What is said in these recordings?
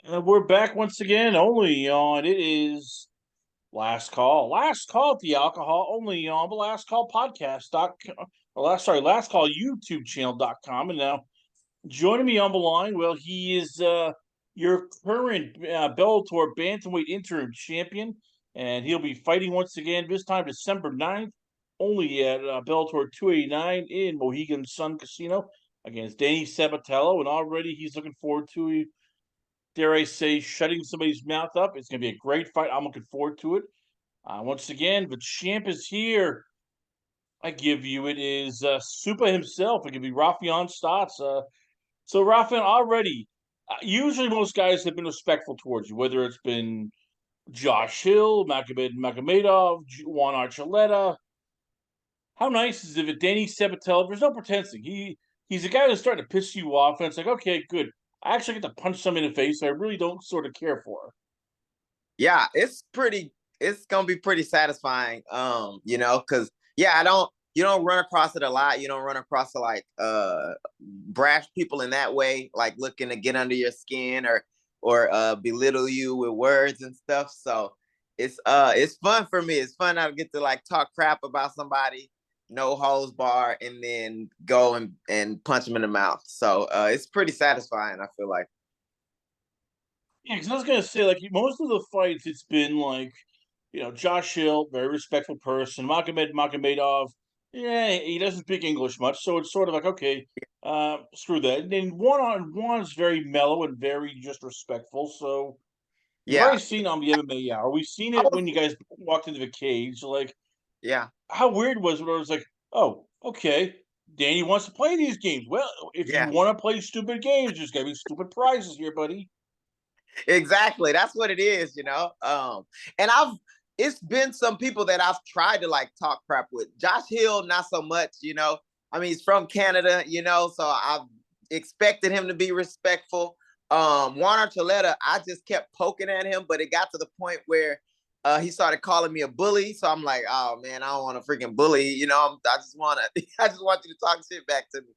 And we're back once again, only on it is Last Call. Last Call at the Alcohol, only on the Last Call podcast. Last Call YouTube channel.com. And now joining me on the line, well, he is your current Bellator Bantamweight Interim champion, and he'll be fighting once again, this time December 9th, only at Bellator 289 in Mohegan Sun Casino against Danny Sabatello. And already he's looking forward to, dare I say, shutting somebody's mouth up. It's going to be a great fight. I'm looking forward to it. Once again, the champ is here. I give you it is Super himself. It could be Raufeon Stots. So Raufeon, already, usually most guys have been respectful towards you, whether it's been Josh Hill, Magomedov, Juan Archuleta. How nice is it if Danny Sabatello? There's no pretending. He's a guy that's starting to piss you off, and it's like, okay, good. I actually get to punch somebody in the face I really don't sort of care for. Yeah, it's gonna be pretty satisfying. Because yeah, you don't run across it a lot. You don't run across brash people in that way, like looking to get under your skin or belittle you with words and stuff. So it's fun for me. It's fun. I get to like talk crap about somebody, no holds bar, and then go and punch them in the mouth. So it's pretty satisfying, I feel like. Yeah, because I was gonna say, like, most of the fights, it's been like, Josh Hill, very respectful person. Magomedov, yeah, he doesn't speak English much, so it's sort of like, okay, screw that. And then one on one is very mellow and very just respectful. So we've Yeah. already seen on the MMA Hour. We've seen I it was, when you guys walked into the cage. Like, yeah. how weird was it? When it was like, oh, okay, Danny wants to play these games. Well, if you Yeah. want to play stupid games, there's gonna be stupid prizes here, buddy. Exactly. That's what it is. And it's been some people that I've tried to like talk crap with. Josh Hill, not so much. I mean, he's from Canada, so I've expected him to be respectful. Juan Archuleta, I just kept poking at him, but it got to the point where he started calling me a bully. So I'm like, oh man, I don't want to freaking bully. I just I just want you to talk shit back to me.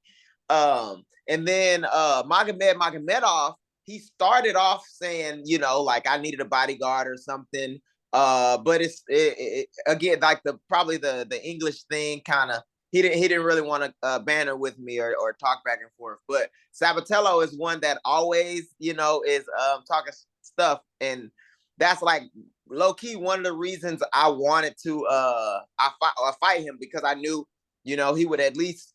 And then Magomedov, he started off saying, like I needed a bodyguard or something. But again, like probably the English thing kind of he didn't really want to banter with me or talk back and forth. But Sabatello is one that always, is talking stuff, and that's like low key one of the reasons I wanted to fight him, because I knew, he would at least,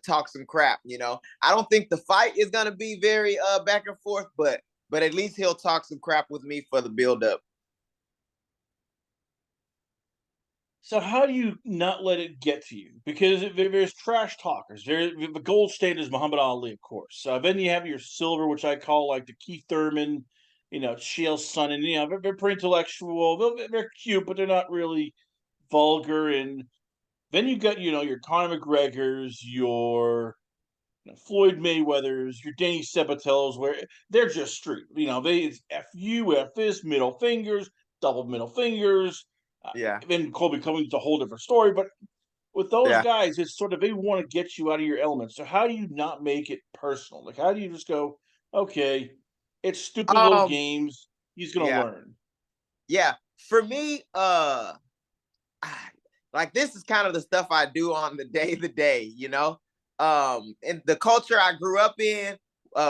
talk some crap. I don't think the fight is gonna be very back and forth, but at least he'll talk some crap with me for the build up. So how do you not let it get to you? Because there's trash talkers. The gold standard is Muhammad Ali, of course. Then you have your silver, which I call like the Keith Thurman, Chael Sonnen, and they're pretty intellectual. They're cute, but they're not really vulgar. And then you got your Conor McGregor's, your Floyd Mayweather's, your Danny Sabatello's, where they're just street. It's F you, F this, middle fingers, double middle fingers. Uh, Yeah, then Colby Covington's a whole different story. But with those yeah. guys, it's sort of they want to get you out of your element. So how do you not make it personal? Like, how do you just go, okay, it's stupid little Um, games. He's gonna yeah, learn. yeah. For me, like this is kind of the stuff I do on the day. In the culture I grew up in,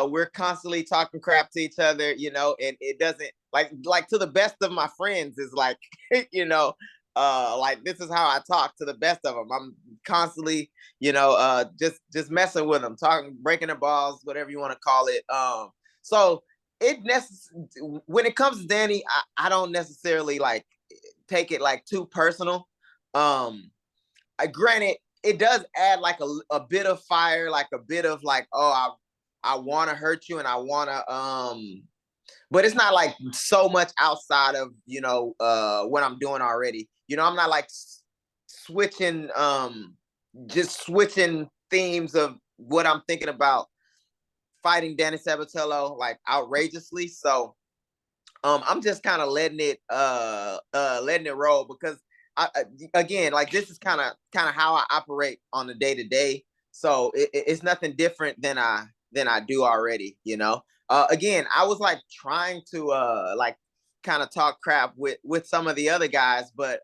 we're constantly talking crap to each other, and it doesn't like to the best of my friends is like, you know, like this is how I talk to the best of them. I'm constantly, just messing with them, talking, breaking the balls, whatever you want to call it. So when it comes to Danny, I don't necessarily like take it like too personal. Um, granted, it does add like a bit of fire, like a bit of like, oh, I want to hurt you and I want to, but it's not like so much outside of what I'm doing already. I'm not like switching, just switching themes of what I'm thinking about fighting Danny Sabatello like outrageously. So I'm just kind of letting it roll, because again, like this is kind of how I operate on the day to day. So it's nothing different than I do already. again, I was like trying to like kind of talk crap with some of the other guys, but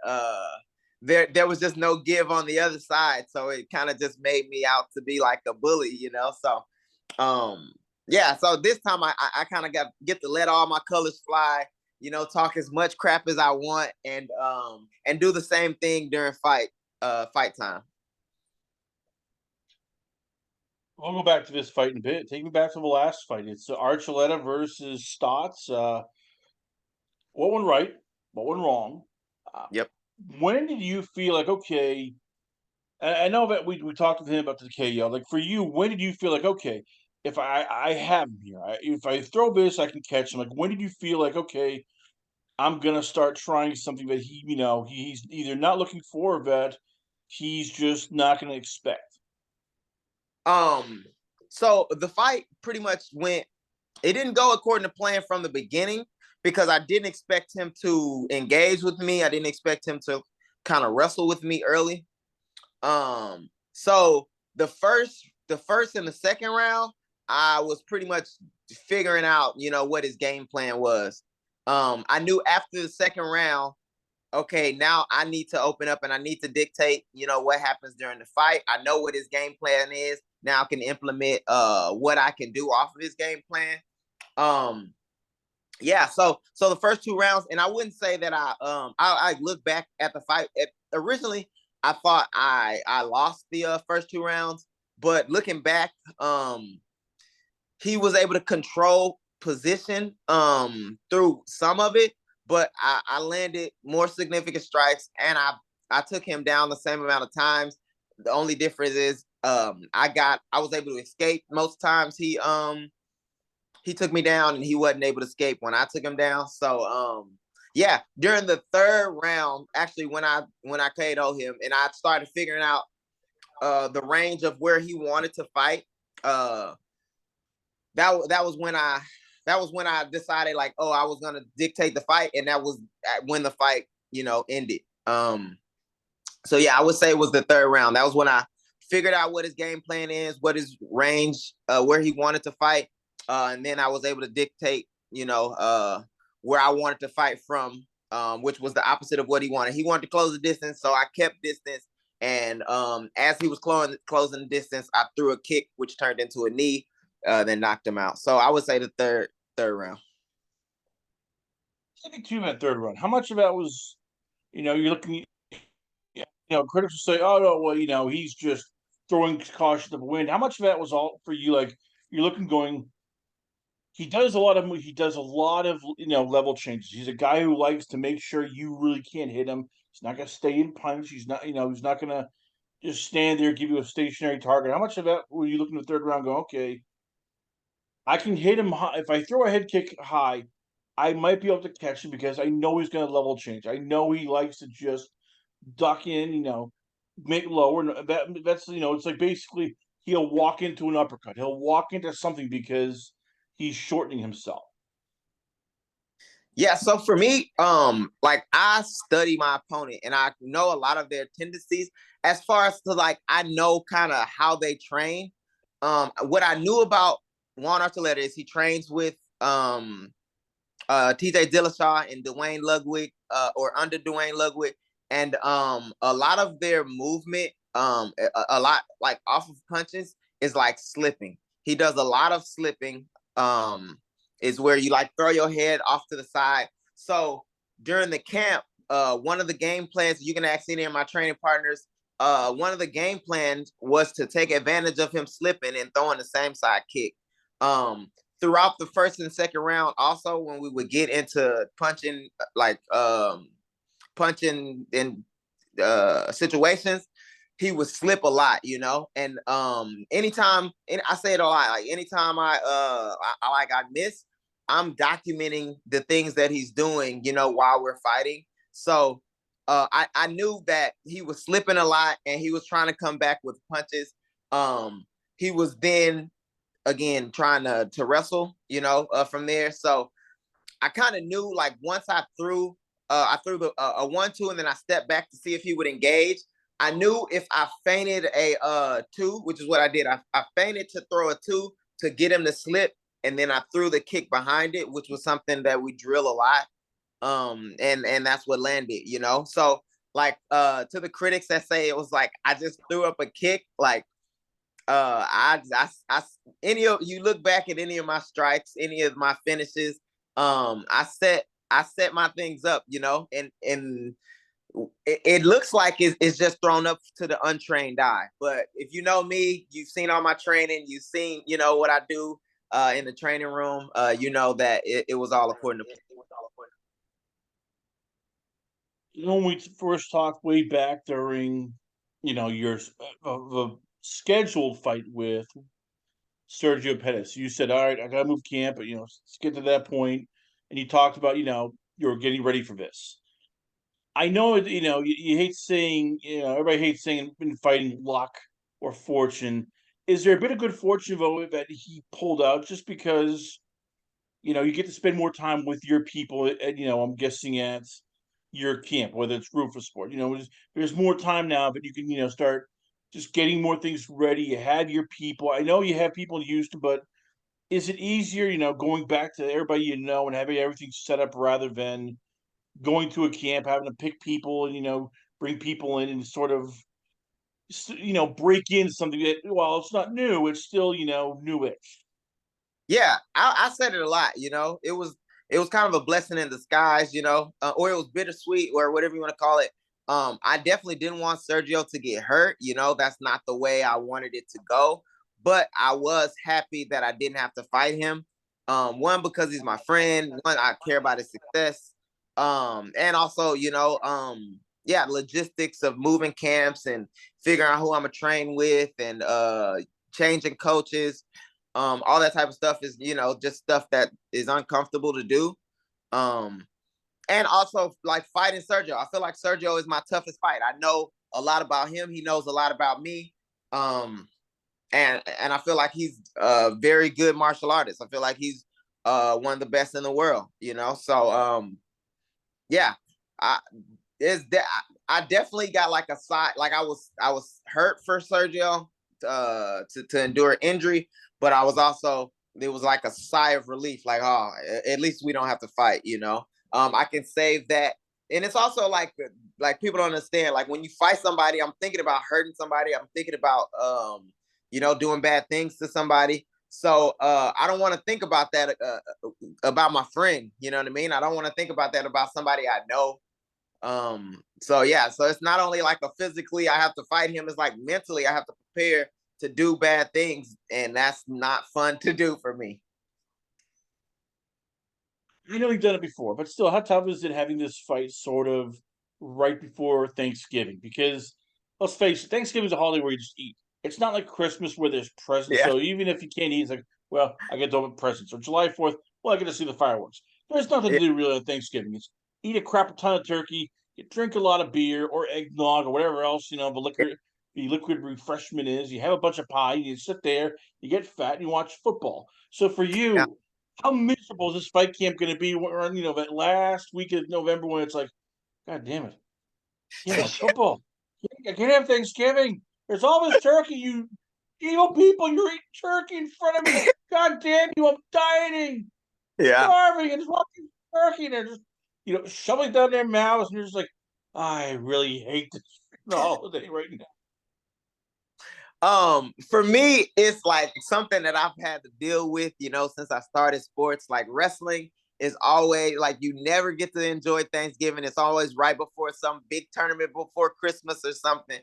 there was just no give on the other side, so it kind of just made me out to be like a bully, you know. So yeah, so this time I kind of get to let all my colors fly, you know, talk as much crap as I want, and do the same thing during fight time. We'll go back to this fight in a bit. Take me back to the last fight. It's Archuleta versus Stotts. What went right? What went wrong? Yep. When did you feel like, okay, I know that we talked with him about the KO. Like for you, when did you feel like, okay, if I have him here, if I throw this, I can catch him. Like when did you feel like, okay, I'm gonna start trying something that he's either not looking for or that he's just not gonna expect. So the fight pretty much went. It didn't go according to plan from the beginning because I didn't expect him to engage with me. I didn't expect him to kind of wrestle with me early. So the first and the second round, I was pretty much figuring out, you know, what his game plan was. I knew after the second round, okay, now I need to open up and I need to dictate, you know, what happens during the fight. I know what his game plan is. Now I can implement what I can do off of his game plan. Um, yeah, so the first two rounds, and I wouldn't say that I look back at the fight. Originally, I thought I lost the first two rounds, but looking back, he was able to control position through some of it, but I landed more significant strikes, and I took him down the same amount of times. The only difference is I was able to escape most times. He took me down and he wasn't able to escape when I took him down. So yeah, during the third round, actually when I KO'd him and I started figuring out the range of where he wanted to fight, that was when I decided like, oh, I was gonna dictate the fight, and that was when the fight, you know, ended. So yeah, I would say it was the third round. That was when I figured out what his game plan is, what his range, where he wanted to fight, and then I was able to dictate, you know, where I wanted to fight from, which was the opposite of what he wanted. He wanted to close the distance, so I kept distance. And as he was closing the distance, I threw a kick, which turned into a knee, then knocked him out. So I would say the third round. I think too in that third round. How much of that was, you're looking, critics will say, oh no, well, he's just throwing caution to the wind. How much of that was all for you? Like you're looking, going, he does a lot of level changes. He's a guy who likes to make sure you really can't hit him. He's not gonna stay in punch. He's not gonna just stand there, give you a stationary target. How much of that were you looking at the third round? Go, okay, I can hit him high. If I throw a head kick high, I might be able to catch him because I know he's gonna level change. I know he likes to just duck in, make lower. That's it's like basically he'll walk into an uppercut. He'll walk into something because he's shortening himself. Yeah, so for me, like I study my opponent and I know a lot of their tendencies as far as to like I know kind of how they train. What I knew about Juan Archuleta is he trains with TJ Dillashaw and Dwayne Ludwig, or under Dwayne Ludwig, and a lot of their movement, a lot like off of punches is like slipping. He does a lot of slipping. Is where you like throw your head off to the side. So during the camp, one of the game plans, you can ask any of my training partners, one of the game plans was to take advantage of him slipping and throwing the same side kick. Throughout the first and second round, also when we would get into punching, like punching in situations, he would slip a lot, and anytime, and I say it a lot, like anytime I miss, I'm documenting the things that he's doing, while we're fighting. So I knew that he was slipping a lot and he was trying to come back with punches. He was then again trying to wrestle, from there. So I kind of knew, like, once I threw the a 1-2 and then I stepped back to see if he would engage. I knew if I feinted a 2, which is what I did. I feinted to throw a 2 to get him to slip. and then I threw the kick behind it, which was something that we drill a lot. And that's what landed, you know. So like to the critics that say it was like I just threw up a kick, like I any of you look back at any of my strikes, any of my finishes, I set my things up, you know, and it looks like it's just thrown up to the untrained eye. But if you know me, you've seen all my training, you've seen, you know, what I do in the training room, you know that it was all according to plan. When we first talked way back during, your the scheduled fight with Sergio Pettis, you said, "All right, I got to move camp," but let's get to that point, and you talked about, you're getting ready for this. I know, you hate saying, everybody hates saying in fighting luck or fortune. Is there a bit of good fortune though that he pulled out just because you get to spend more time with your people, and I'm guessing at your camp, whether it's Roufusport. There's more time now, but you can start just getting more things ready. You have your people. I know you have people used to, but is it easier, going back to everybody and having everything set up rather than going to a camp, having to pick people and bring people in and sort of break in something that, well, it's not new, it's still newish. Yeah, I said it a lot. You know, it was kind of a blessing in disguise. You know, or it was bittersweet, or whatever you want to call it. I definitely didn't want Sergio to get hurt. You know, that's not the way I wanted it to go. But I was happy that I didn't have to fight him. One, because he's my friend. One, I care about his success. And also, yeah, logistics of moving camps and figuring out who I'm gonna train with, and changing coaches, all that type of stuff is, just stuff that is uncomfortable to do. Um, and also like fighting Sergio. I feel like Sergio is my toughest fight. I know a lot about him. He knows a lot about me. And I feel like he's a very good martial artist. I feel like he's one of the best in the world, you know? So yeah, I is that I definitely got like a side, like I was hurt for Sergio to endure injury, but I was also, it was like a sigh of relief, like, oh, at least we don't have to fight, you know. I can save that. And it's also like people don't understand, like when you fight somebody, I'm thinking about hurting somebody, I'm thinking about doing bad things to somebody. So I don't want to think about that about my friend, you know what I mean? I don't want to think about that about somebody I know. So yeah, so it's not only like a physically I have to fight him, it's like mentally I have to prepare to do bad things, and that's not fun to do for me. I know you've done it before, but still, how tough is it having this fight sort of right before Thanksgiving? Because let's face it, Thanksgiving is a holiday where you just eat. It's not like Christmas where there's presents. Yeah. So even if you can't eat, it's like, well, I get to open presents. Or July 4th, well, I get to see the fireworks. There's nothing Yeah. to do really on Thanksgiving. It's eat a crap ton of turkey, you drink a lot of beer or eggnog or whatever else, the liquid refreshment is. You have a bunch of pie, you sit there, you get fat, and you watch football. So for Yeah. you, how miserable is this fight camp going to be when, that last week of November when it's like, God damn it, can't watch football. I can't have Thanksgiving. There's all this turkey. You evil people, you're eating turkey in front of me. God damn you, I'm dieting, Yeah. starving, and just watching turkey. And they're just, shoving it down their mouths. And you're just like, I really hate this holiday right now. For me, it's like something that I've had to deal with, since I started sports. Like wrestling is always like you never get to enjoy Thanksgiving. It's always right before some big tournament before Christmas or something.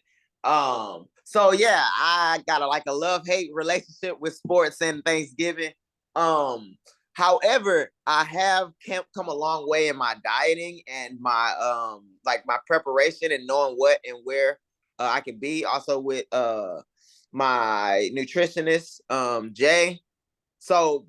So yeah, I got like a love-hate relationship with sports and Thanksgiving. Um, However, I have come a long way in my dieting and my like my preparation and knowing what and where I can be. Also with my nutritionist, Jay. So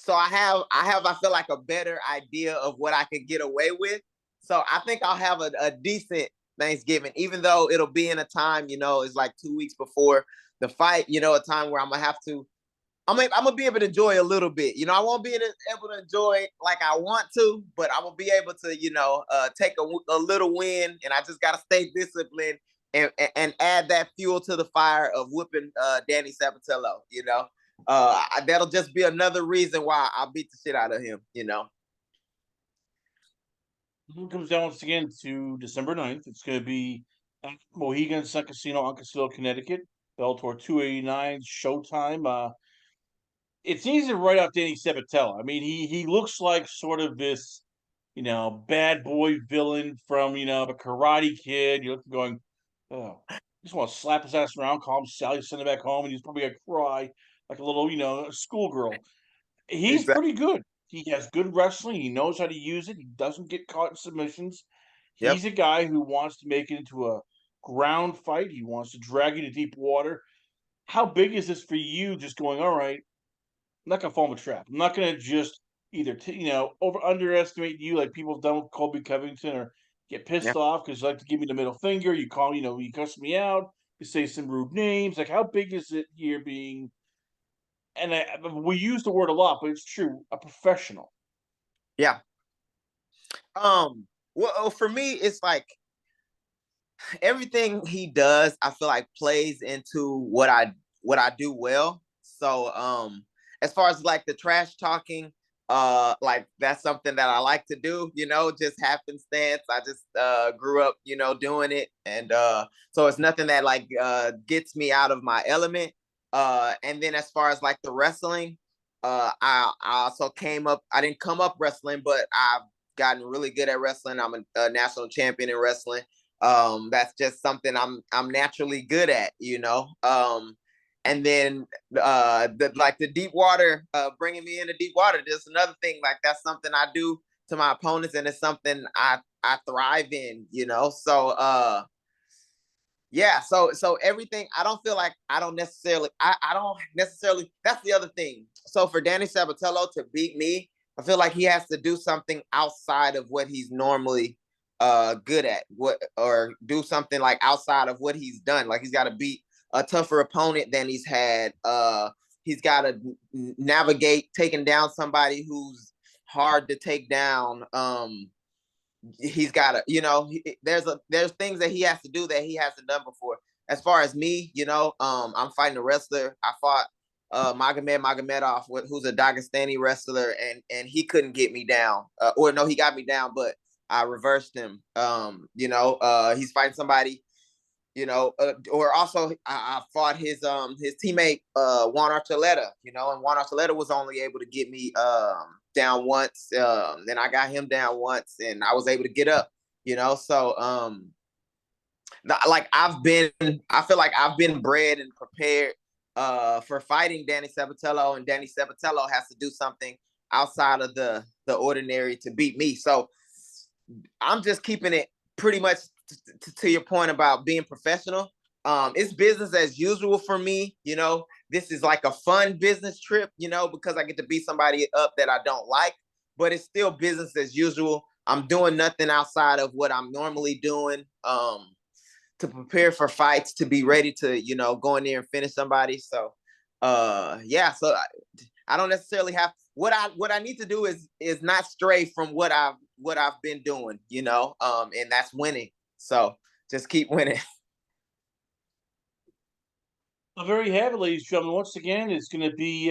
I feel like a better idea of what I can get away with. So I think I'll have a decent Thanksgiving, even though it'll be in a time, it's like 2 weeks before the fight, a time where I'm gonna be able to enjoy a little bit. I won't be able to enjoy like I want to, but I'm gonna be able to, take a little win, and I just gotta stay disciplined and add that fuel to the fire of whooping Danny Sabatello. that'll just be another reason why I'll beat the shit out of him, you know. It comes down once again to December 9th. It's going to be at Mohegan Sun Casino, Uncasville, Connecticut. Bellator 289 Showtime. It's easy to write out Danny Sabatello. I mean, he looks like sort of this, bad boy villain from, the Karate Kid. You're looking going, oh, I just want to slap his ass around, call him Sally, send him back home, and he's probably going to cry like a little, schoolgirl. He's Exactly. pretty good. He has good wrestling. He knows how to use it. He doesn't get caught in submissions. Yep. He's a guy who wants to make it into a ground fight. He wants to drag you to deep water. How big is this for you? Just going, all right, I'm not gonna fall in a trap. I'm not gonna just either underestimate you like people have done with Colby Covington, or get pissed Yep. off because you like to give me the middle finger. You call, you cuss me out. You say some rude names. Like, how big is it here being? And we use the word a lot, but it's true. A professional. Yeah. Well, for me, it's like everything he does, I feel like plays into what I do well. So as far as like the trash talking, like that's something that I like to do, just happenstance. I just grew up, doing it. And so it's nothing that like gets me out of my element. And then as far as like the wrestling, I also I didn't come up wrestling, but I've gotten really good at wrestling. I'm a national champion in wrestling. That's just something I'm naturally good at, and then the deep water, bringing me into deep water, just another thing. Like that's something I do to my opponents, and it's something I thrive in, so yeah, so everything, I don't feel like I don't necessarily, that's the other thing. So for Danny Sabatello to beat me, I feel like he has to do something outside of what he's normally good at, or do something like outside of what he's done. Like he's got to beat a tougher opponent than he's had. He's got to navigate taking down somebody who's hard to take down. He's got to, there's things that he has to do that he hasn't done before. As far as me, I'm fighting a wrestler. I fought Magomedov, who's a Dagestani wrestler, and he couldn't get me down. Or no, he got me down, but I reversed him. He's fighting somebody, or also I fought his teammate Juan Archuleta, and Juan Archuleta was only able to get me down once. Then I got him down once, and I was able to get up. So like I feel like I've been bred and prepared for fighting Danny Sabatello, and Danny Sabatello has to do something outside of the ordinary to beat me. So I'm just keeping it pretty much to your point about being professional. It's business as usual for me. This is like a fun business trip, because I get to beat somebody up that I don't like, but it's still business as usual. I'm doing nothing outside of what I'm normally doing to prepare for fights, to be ready to, go in there and finish somebody. So, yeah, so I don't necessarily have what I need to do is not stray from what I've been doing, and that's winning. So just keep winning. Well, very you have it, ladies and gentlemen. Once again, it's going to be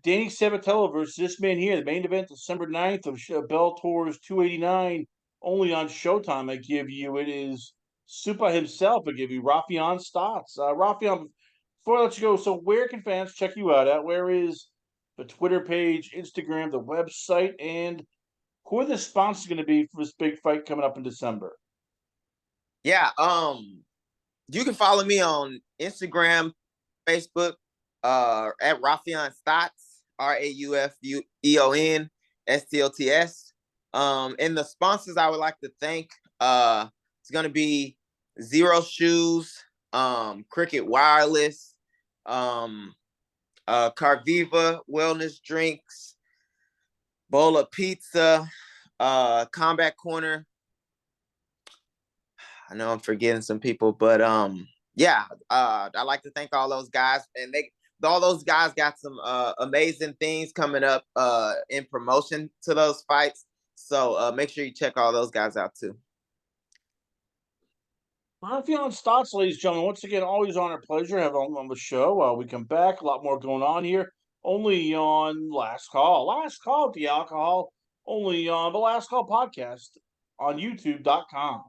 Danny Sabatello versus this man here. The main event, December 9th of Bellator's 289, only on Showtime. I give you, it is Supa himself. I give you Raufeon Stots. Raufeon, before I let you go, so where can fans check you out at? Where is the Twitter page, Instagram, the website, and who are the sponsors going to be for this big fight coming up in December? Yeah, you can follow me on Instagram, Facebook, at Raufeon Stots, RAUFUEON STOTS. And the sponsors I would like to thank, it's gonna be Zero Shoes, Cricket Wireless, Carviva Wellness Drinks, Bowl of Pizza, Combat Corner. I know I'm forgetting some people, but yeah, I like to thank all those guys, and all those guys got some amazing things coming up in promotion to those fights. So make sure you check all those guys out too. Raufeon Stots, ladies and gentlemen, once again, always honor, pleasure have on the show. We come back, a lot more going on here. Only on Last Call. Last Call at the Alcohol. Only on the Last Call podcast on YouTube.com.